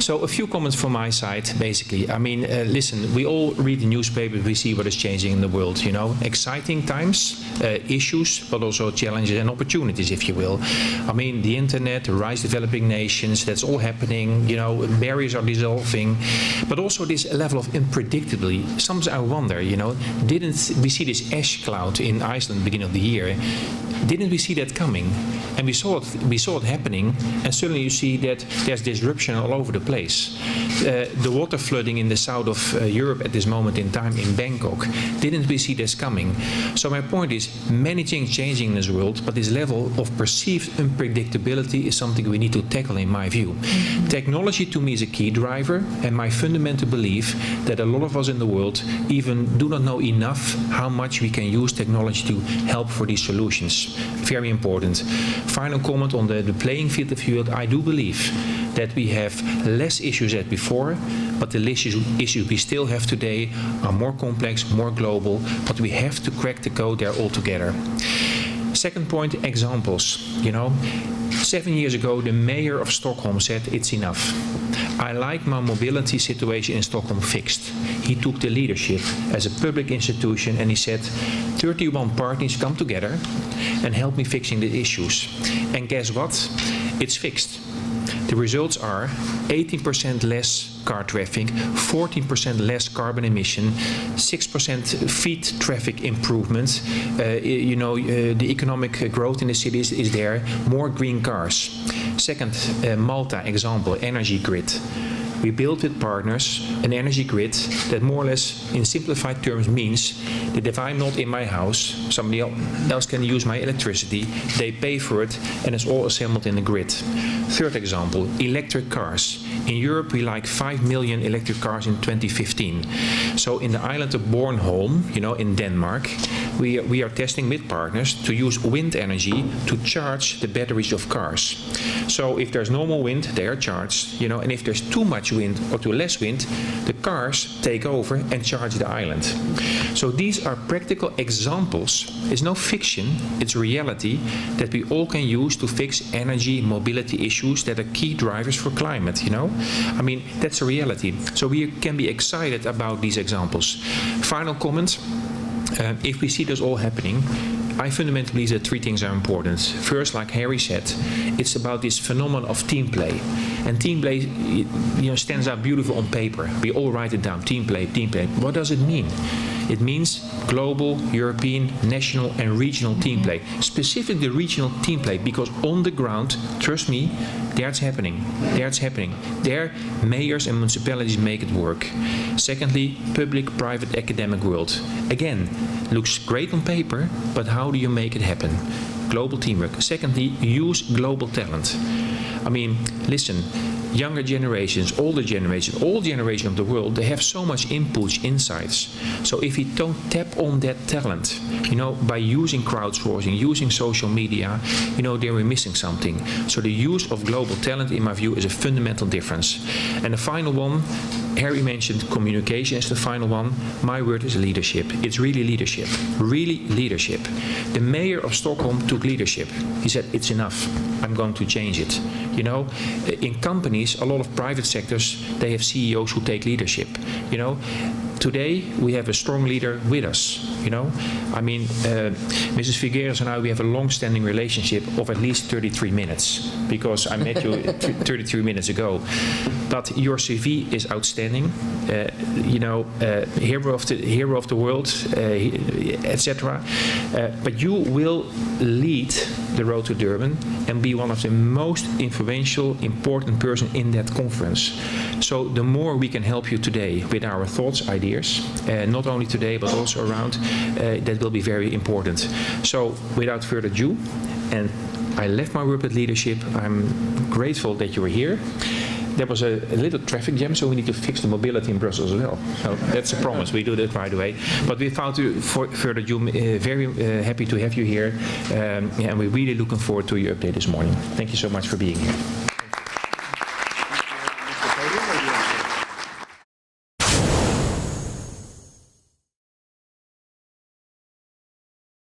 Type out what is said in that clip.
So a few comments from my side, basically. I mean, listen, we all read the newspaper, we see what is changing in the world, you know. Exciting times, issues, but also challenges and opportunities, if you will. I mean, the internet, the rise of developing nations, that's all happening, you know, barriers are dissolving, but also this level of unpredictability. Sometimes I wonder, you know, didn't we see this ash cloud in Iceland beginning of the year? Didn't we see that coming? And we saw it happening, and suddenly you see that there's disruption all over the place. The water flooding in the south of Europe at this moment in time in Bangkok, didn't we see this coming? So my point is, many things changing in this world, but this level of perceived unpredictability is something we need to tackle, in my view. Mm-hmm. Technology to me is a key driver, and my fundamental belief that a lot of us in the world even do not know enough how much we can use technology to help for these solutions. Very important. Final comment on the playing field, if you will. I do believe that we have less issues than before, but the issues we still have today are more complex, more global, but we have to crack the code there all together. Second point, examples. You know, 7 years ago, the mayor of Stockholm said, it's enough. I like my mobility situation in Stockholm fixed. He took the leadership as a public institution and he said, 31 parties come together and help me fixing the issues. And guess what? It's fixed. The results are 18% less car traffic, 14% less carbon emission, 6% feet traffic improvement. The economic growth in the cities is there, more green cars. Second, Malta example, energy grid. We built with partners an energy grid that more or less, in simplified terms, means that if I'm not in my house, somebody else can use my electricity, they pay for it, and it's all assembled in the grid. Third example, electric cars. In Europe, we like 5 million electric cars in 2015. So in the island of Bornholm, you know, in Denmark, we are testing with partners to use wind energy to charge the batteries of cars. So if there's normal wind, they are charged, you know, and if there's too much wind or too less wind, the cars take over and charge the island. So these are practical examples. It's no fiction, it's reality that we all can use to fix energy, mobility issues that are key drivers for climate, you know. I mean, that's a reality. So we can be excited about these examples. Final comment, if we see this all happening, I fundamentally believe that three things are important. First, like Harry said, it's about this phenomenon of team play. And team play, you know, stands out beautiful on paper. We all write it down, team play, team play. What does it mean? It means global, European, national and regional team play. Specifically regional team play, because on the ground, trust me, there it's happening. There it's happening. There, mayors and municipalities make it work. Secondly, public, private, academic world. Again, looks great on paper, but how do you make it happen? Global teamwork. Secondly, use global talent. I mean, listen, younger generations, older generations, all generations of the world, they have so much inputs, insights. So if we don't tap on that talent, you know, by using crowdsourcing, using social media, you know, then we're missing something. So the use of global talent, in my view, is a fundamental difference. And the final one, Harry mentioned communication as the final one. My word is leadership. It's really leadership. Really leadership. The mayor of Stockholm took leadership. He said, it's enough. I'm going to change it. You know, in companies, a lot of private sectors, they have CEOs who take leadership. You know, today we have a strong leader with us. You know, I mean, Mrs. Figueres and I, we have a long-standing relationship of at least 33 minutes because I met you 33 minutes ago. But your CV is outstanding. You know, hero of the world, etc. But you will lead the road to Durban and be one of the most influential, important person in that conference. So the more we can help you today with our thoughts, ideas, not only today but also around, that will be very important. So without further ado, and I left my work with leadership, I'm grateful that you are here. There was a little traffic jam, so we need to fix the mobility in Brussels as well. So that's a promise, we do that right away. But we found you further ado, very happy to have you here, and we're really looking forward to your update this morning. Thank you so much for being here.